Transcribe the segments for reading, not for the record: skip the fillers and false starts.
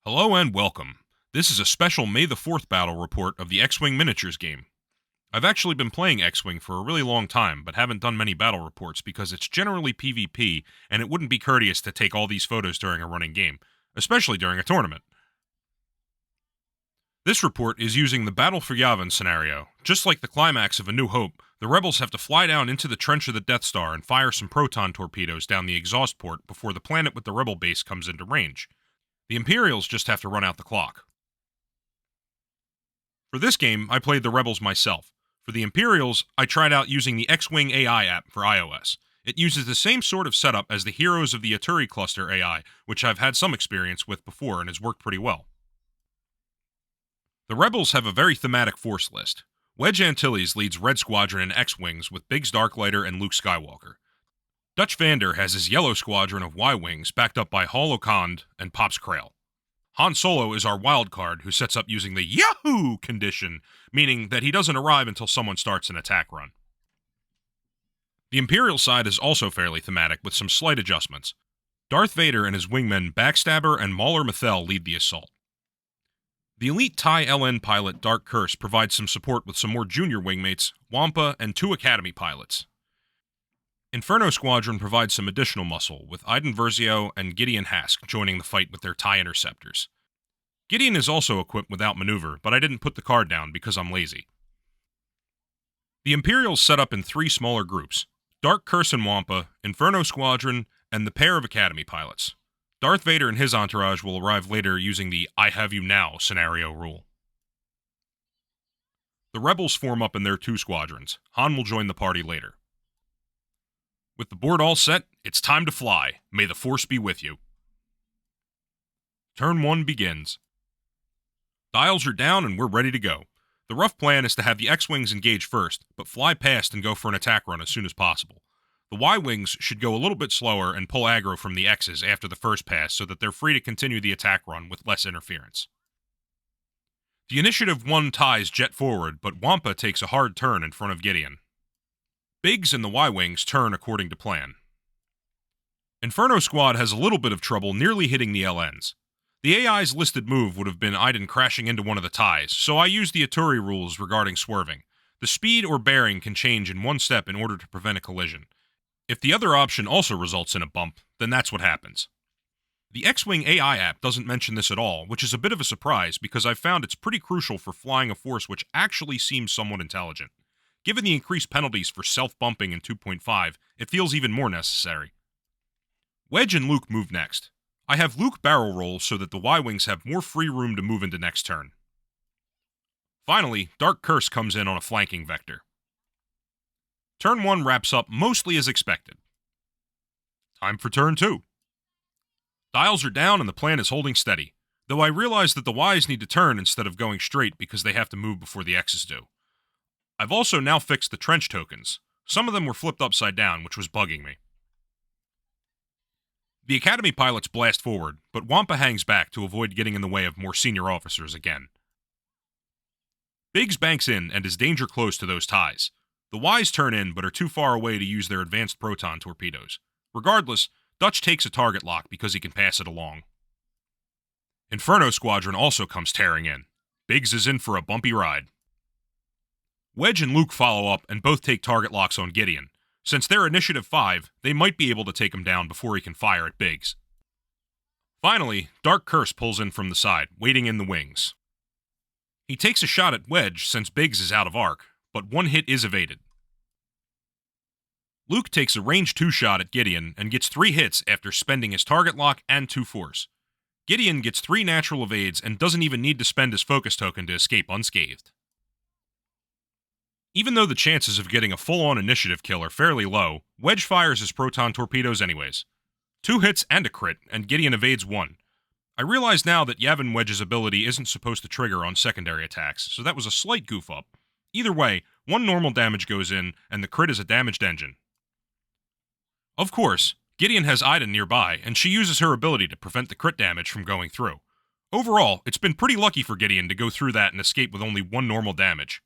Hello and welcome. This is a special May the 4th battle report of the X-Wing Miniatures game. I've actually been playing X-Wing for a really long time, but haven't done many battle reports because it's generally PvP, and it wouldn't be courteous to take all these photos during a running game, especially during a tournament. This report is using the Battle for Yavin Scenario. Just like the climax of A New Hope, the rebels have to fly down into the trench of the Death Star and fire some proton torpedoes down the exhaust port before the planet with the rebel base comes into range. The Imperials just have to run out the clock. For this game, I played the Rebels myself. For the Imperials, I tried out using the X-Wing AI app for iOS. It uses the same sort of setup as the Heroes of the Aturi Cluster AI, which I've had some experience with before and has worked pretty well. The Rebels have a very thematic force list. Wedge Antilles leads Red Squadron in X-Wings with Biggs Darklighter and Luke Skywalker. Dutch Vander has his Yellow Squadron of Y-Wings backed up by Hall Okond and Pops Krail. Han Solo is our wild card who sets up using the Yahoo condition, meaning that he doesn't arrive until someone starts an attack run. The Imperial side is also fairly thematic with some slight adjustments. Darth Vader and his wingmen Backstabber and Mauler Mathel lead the assault. The elite TIE LN pilot Dark Curse provides some support with some more junior wingmates, Wampa, and 2 Academy pilots. Inferno Squadron provides some additional muscle, with Iden Versio and Gideon Hask joining the fight with their TIE interceptors. Gideon is also equipped with Outmaneuver, but I didn't put the card down because I'm lazy. The Imperials set up in 3 smaller groups: Dark Curse and Wampa, Inferno Squadron, and the pair of Academy pilots. Darth Vader and his entourage will arrive later using the I have you now scenario rule. The Rebels form up in their 2 squadrons. Han will join the party later. With the board all set, it's time to fly. May the Force be with you. Turn 1 begins. Dials are down and we're ready to go. The rough plan is to have the X-Wings engage first, but fly past and go for an attack run as soon as possible. The Y-Wings should go a little bit slower and pull aggro from the X's after the first pass so that they're free to continue the attack run with less interference. The Initiative 1 ties jet forward, but Wampa takes a hard turn in front of Gideon. Biggs and the Y-Wings turn according to plan. Inferno Squad has a little bit of trouble nearly hitting the LNs. The AI's listed move would have been Iden crashing into one of the ties, so I used the Aturi rules regarding swerving. The speed or bearing can change in one step in order to prevent a collision. If the other option also results in a bump, then that's what happens. The X-Wing AI app doesn't mention this at all, which is a bit of a surprise because I've found it's pretty crucial for flying a force which actually seems somewhat intelligent. Given the increased penalties for self-bumping in 2.5, it feels even more necessary. Wedge and Luke move next. I have Luke barrel roll so that the Y-Wings have more free room to move into next turn. Finally, Dark Curse comes in on a flanking vector. Turn 1 wraps up mostly as expected. Time for turn 2. Dials are down and the plan is holding steady, though I realize that the Ys need to turn instead of going straight because they have to move before the X's do. I've also now fixed the trench tokens. Some of them were flipped upside down, which was bugging me. The Academy pilots blast forward, but Wampa hangs back to avoid getting in the way of more senior officers again. Biggs banks in and is danger close to those ties. The Ys turn in but are too far away to use their advanced proton torpedoes. Regardless, Dutch takes a target lock because he can pass it along. Inferno Squadron also comes tearing in. Biggs is in for a bumpy ride. Wedge and Luke follow up and both take target locks on Gideon. Since they're Initiative 5, they might be able to take him down before he can fire at Biggs. Finally, Dark Curse pulls in from the side, waiting in the wings. He takes a shot at Wedge since Biggs is out of arc, but one hit is evaded. Luke takes a range 2 shot at Gideon and gets 3 hits after spending his target lock and 2 force. Gideon gets 3 natural evades and doesn't even need to spend his focus token to escape unscathed. Even though the chances of getting a full-on initiative kill are fairly low, Wedge fires his proton torpedoes anyways. 2 hits and a crit, and Gideon evades 1. I realize now that Yavin Wedge's ability isn't supposed to trigger on secondary attacks, so that was a slight goof-up. Either way, 1 normal damage goes in, and the crit is a damaged engine. Of course, Gideon has Iden nearby, and she uses her ability to prevent the crit damage from going through. Overall, it's been pretty lucky for Gideon to go through that and escape with only 1 normal damage.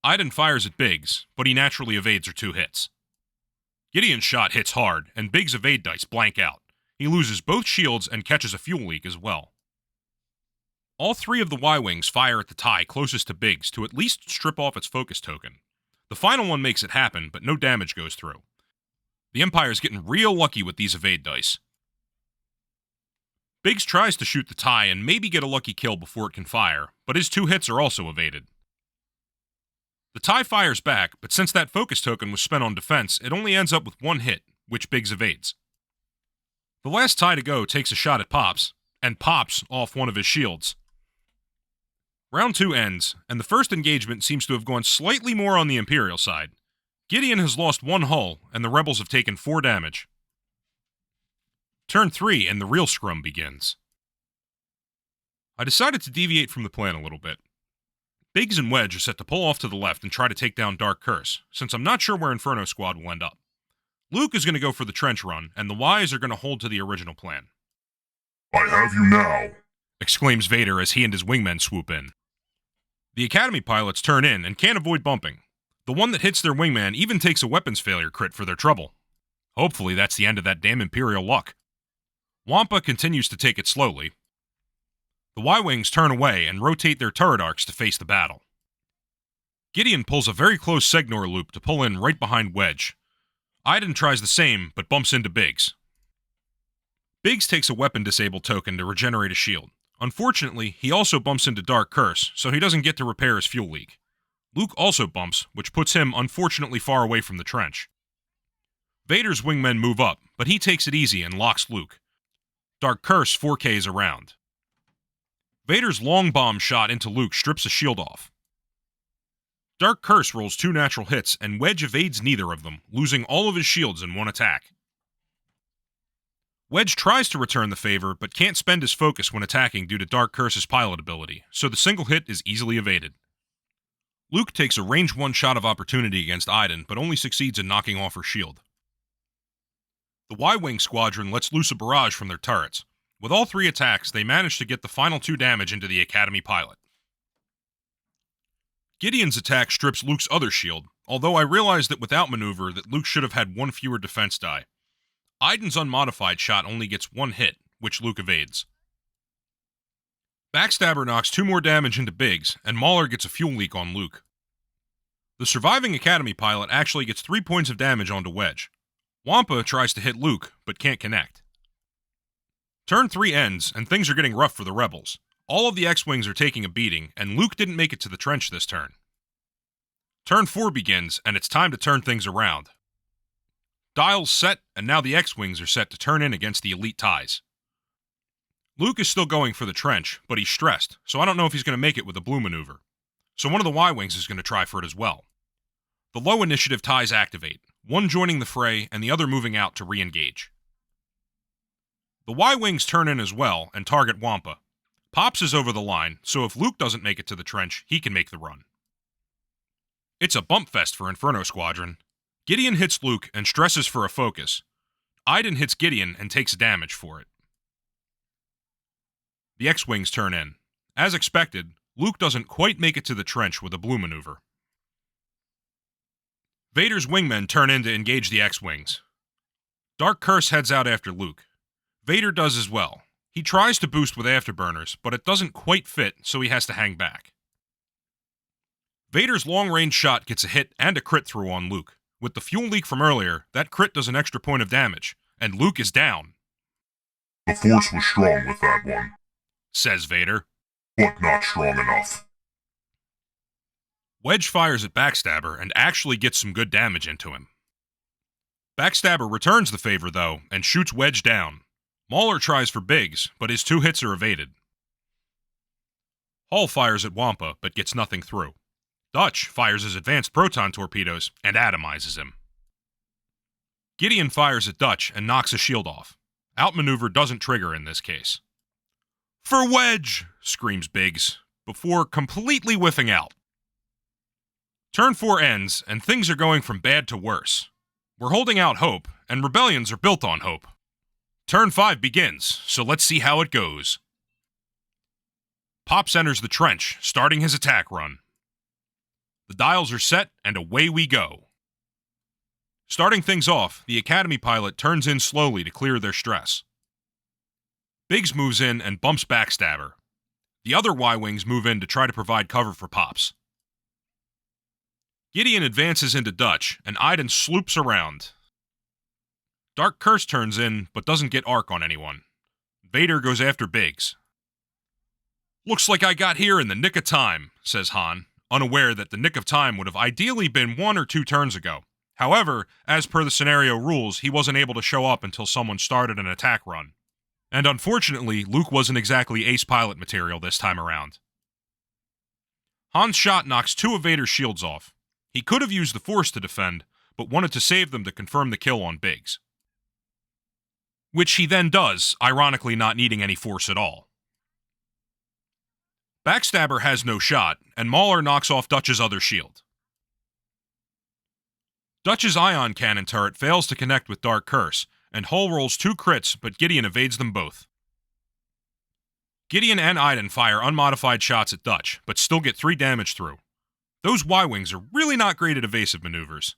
Iden fires at Biggs, but he naturally evades her 2 hits. Gideon's shot hits hard, and Biggs' evade dice blank out. He loses both shields and catches a fuel leak as well. All three of the Y-Wings fire at the TIE closest to Biggs to at least strip off its focus token. The final one makes it happen, but no damage goes through. The Empire's getting real lucky with these evade dice. Biggs tries to shoot the TIE and maybe get a lucky kill before it can fire, but his 2 hits are also evaded. The TIE fires back, but since that focus token was spent on defense, it only ends up with 1 hit, which Biggs evades. The last TIE to go takes a shot at Pops, and pops off one of his shields. Round 2 ends, and the first engagement seems to have gone slightly more on the Imperial side. Gideon has lost 1 hull, and the Rebels have taken 4 damage. Turn 3, and the real scrum begins. I decided to deviate from the plan a little bit. Biggs and Wedge are set to pull off to the left and try to take down Dark Curse, since I'm not sure where Inferno Squad will end up. Luke is going to go for the trench run, and the Ys are going to hold to the original plan. I have you now, exclaims Vader as he and his wingmen swoop in. The Academy pilots turn in and can't avoid bumping. The one that hits their wingman even takes a weapons failure crit for their trouble. Hopefully that's the end of that damn Imperial luck. Wampa continues to take it slowly. The Y-Wings turn away and rotate their turret arcs to face the battle. Gideon pulls a very close Segnor loop to pull in right behind Wedge. Iden tries the same, but bumps into Biggs. Biggs takes a weapon disable token to regenerate a shield. Unfortunately, he also bumps into Dark Curse, so he doesn't get to repair his fuel leak. Luke also bumps, which puts him unfortunately far away from the trench. Vader's wingmen move up, but he takes it easy and locks Luke. Dark Curse 4Ks around. Vader's long bomb shot into Luke strips a shield off. Dark Curse rolls 2 natural hits, and Wedge evades neither of them, losing all of his shields in 1 attack. Wedge tries to return the favor, but can't spend his focus when attacking due to Dark Curse's pilot ability, so the single hit is easily evaded. Luke takes a range 1 shot of opportunity against Iden, but only succeeds in knocking off her shield. The Y-Wing squadron lets loose a barrage from their turrets. With all 3 attacks, they manage to get the final 2 damage into the Academy pilot. Gideon's attack strips Luke's other shield, although I realized that without maneuver that Luke should have had 1 fewer defense die. Iden's unmodified shot only gets 1 hit, which Luke evades. Backstabber knocks 2 more damage into Biggs, and Mauler gets a fuel leak on Luke. The surviving Academy pilot actually gets 3 points of damage onto Wedge. Wampa tries to hit Luke, but can't connect. Turn 3 ends, and things are getting rough for the Rebels. All of the X-Wings are taking a beating, and Luke didn't make it to the trench this turn. Turn 4 begins, and it's time to turn things around. Dials set, and now the X-Wings are set to turn in against the elite TIEs. Luke is still going for the trench, but he's stressed, so I don't know if he's going to make it with a blue maneuver. So one of the Y-Wings is going to try for it as well. The low initiative TIEs activate, one joining the fray and the other moving out to re-engage. The Y-Wings turn in as well and target Wampa. Pops is over the line, so if Luke doesn't make it to the trench, he can make the run. It's a bump fest for Inferno Squadron. Gideon hits Luke and stresses for a focus. Iden hits Gideon and takes damage for it. The X-Wings turn in. As expected, Luke doesn't quite make it to the trench with a blue maneuver. Vader's wingmen turn in to engage the X-Wings. Dark Curse heads out after Luke. Vader does as well. He tries to boost with afterburners, but it doesn't quite fit, so he has to hang back. Vader's long-range shot gets a hit and a crit through on Luke. With the fuel leak from earlier, that crit does an extra point of damage, and Luke is down. The Force was strong with that one, says Vader. but not strong enough. Wedge fires at Backstabber and actually gets some good damage into him. Backstabber returns the favor, though, and shoots Wedge down. Mauler tries for Biggs, but his 2 hits are evaded. Hall fires at Wampa, but gets nothing through. Dutch fires his advanced proton torpedoes and atomizes him. Gideon fires at Dutch and knocks a shield off. Outmaneuver doesn't trigger in this case. "For Wedge!" screams Biggs, before completely whiffing out. Turn 4 ends, and things are going from bad to worse. We're holding out hope, and rebellions are built on hope. Turn 5 begins, so let's see how it goes. Pops enters the trench, starting his attack run. The dials are set, and away we go. Starting things off, the Academy pilot turns in slowly to clear their stress. Biggs moves in and bumps Backstabber. The other Y-Wings move in to try to provide cover for Pops. Gideon advances into Dutch, and Iden sloops around. Dark Curse turns in, but doesn't get arc on anyone. Vader goes after Biggs. "Looks like I got here in the nick of time," says Han, unaware that the nick of time would have ideally been 1 or 2 turns ago. However, as per the scenario rules, he wasn't able to show up until someone started an attack run. And unfortunately, Luke wasn't exactly ace pilot material this time around. Han's shot knocks 2 of Vader's shields off. He could have used the Force to defend, but wanted to save them to confirm the kill on Biggs. Which he then does, ironically not needing any Force at all. Backstabber has no shot, and Mauler knocks off Dutch's other shield. Dutch's ion cannon turret fails to connect with Dark Curse, and Hull rolls 2 crits, but Gideon evades them both. Gideon and Iden fire unmodified shots at Dutch, but still get 3 damage through. Those Y-Wings are really not great at evasive maneuvers.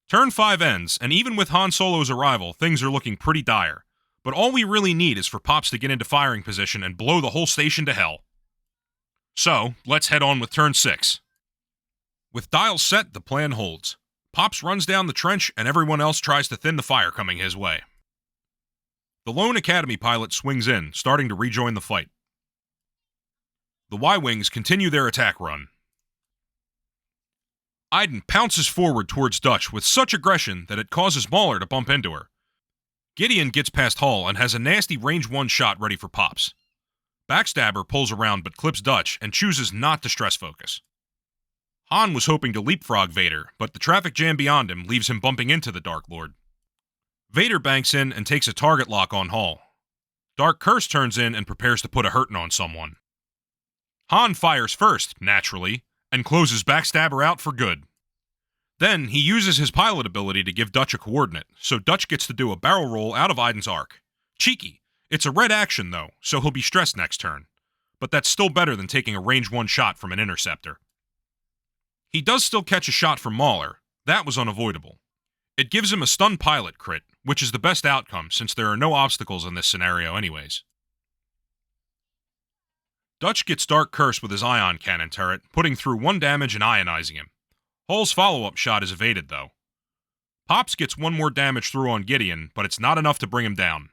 Turn 5 ends, and even with Han Solo's arrival, things are looking pretty dire. But all we really need is for Pops to get into firing position and blow the whole station to hell. So, let's head on with turn 6. With dials set, the plan holds. Pops runs down the trench, and everyone else tries to thin the fire coming his way. The lone Academy pilot swings in, starting to rejoin the fight. The Y-Wings continue their attack run. Iden pounces forward towards Dutch with such aggression that it causes Mauler to bump into her. Gideon gets past Hull and has a nasty range 1 shot ready for Pops. Backstabber pulls around but clips Dutch and chooses not to stress focus. Han was hoping to leapfrog Vader, but the traffic jam beyond him leaves him bumping into the Dark Lord. Vader banks in and takes a target lock on Hull. Dark Curse turns in and prepares to put a hurtin' on someone. Han fires first, naturally, and closes Backstabber out for good. Then, he uses his pilot ability to give Dutch a coordinate, so Dutch gets to do a barrel roll out of Iden's arc. Cheeky. It's a red action, though, so he'll be stressed next turn. But that's still better than taking a range 1 shot from an interceptor. He does still catch a shot from Mauler. That was unavoidable. It gives him a stun pilot crit, which is the best outcome since there are no obstacles in this scenario anyways. Dutch gets Dark Curse with his ion cannon turret, putting through 1 damage and ionizing him. Hull's follow-up shot is evaded, though. Pops gets 1 more damage through on Gideon, but it's not enough to bring him down.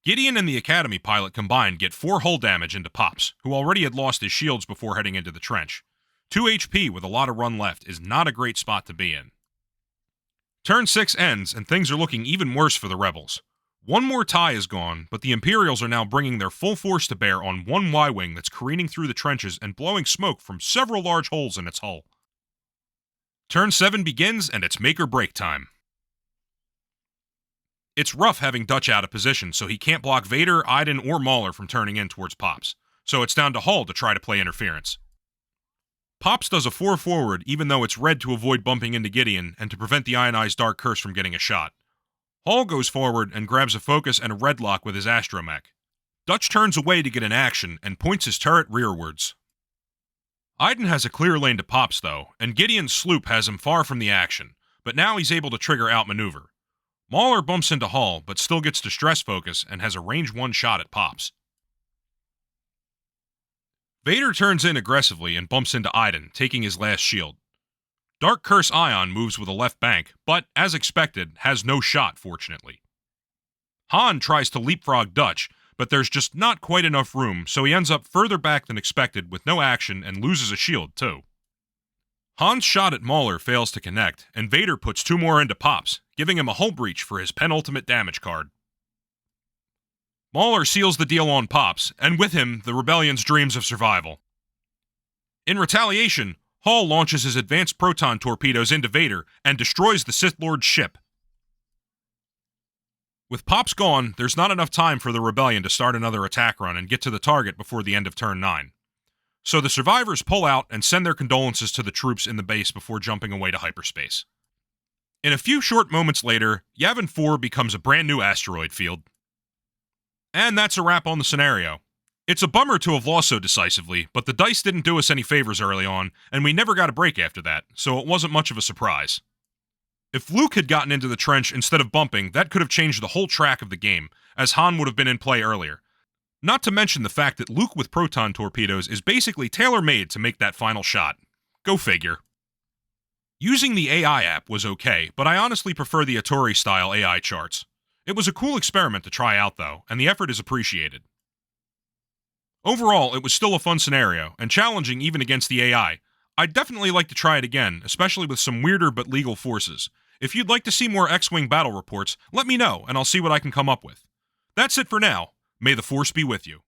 Gideon and the Academy pilot combined get 4 hull damage into Pops, who already had lost his shields before heading into the trench. 2 HP with a lot of run left is not a great spot to be in. Turn 6 ends, and things are looking even worse for the Rebels. 1 more tie is gone, but the Imperials are now bringing their full force to bear on 1 Y-Wing that's careening through the trenches and blowing smoke from several large holes in its hull. Turn 7 begins, and it's make or break time. It's rough having Dutch out of position, so he can't block Vader, Iden, or Mauler from turning in towards Pops, so it's down to Hull to try to play interference. Pops does a 4 forward, even though it's red to avoid bumping into Gideon and to prevent the ionized Dark Curse from getting a shot. Hull goes forward and grabs a focus and a red lock with his astromech. Dutch turns away to get an action and points his turret rearwards. Iden has a clear lane to Pops, though, and Gideon's sloop has him far from the action, but now he's able to trigger outmaneuver. Mauler bumps into Hull, but still gets to stress focus and has a range 1 shot at Pops. Vader turns in aggressively and bumps into Iden, taking his last shield. Dark Curse Ion moves with a left bank, but, as expected, has no shot, fortunately. Han tries to leapfrog Dutch, but there's just not quite enough room, so he ends up further back than expected with no action and loses a shield, too. Han's shot at Mauler fails to connect, and Vader puts 2 more into Pops, giving him a hull breach for his penultimate damage card. Mauler seals the deal on Pops, and with him, the Rebellion's dreams of survival. In retaliation, Hull launches his advanced proton torpedoes into Vader and destroys the Sith Lord's ship. With Pops gone, there's not enough time for the Rebellion to start another attack run and get to the target before the end of turn 9. So the survivors pull out and send their condolences to the troops in the base before jumping away to hyperspace. In a few short moments later, Yavin 4 becomes a brand new asteroid field. And that's a wrap on the scenario. It's a bummer to have lost so decisively, but the dice didn't do us any favors early on, and we never got a break after that, so it wasn't much of a surprise. If Luke had gotten into the trench instead of bumping, that could have changed the whole track of the game, as Han would have been in play earlier. Not to mention the fact that Luke with proton torpedoes is basically tailor-made to make that final shot. Go figure. Using the AI app was okay, but I honestly prefer the Atori-style AI charts. It was a cool experiment to try out, though, and the effort is appreciated. Overall, it was still a fun scenario, and challenging even against the AI. I'd definitely like to try it again, especially with some weirder but legal forces. If you'd like to see more X-Wing battle reports, let me know, and I'll see what I can come up with. That's it for now. May the Force be with you.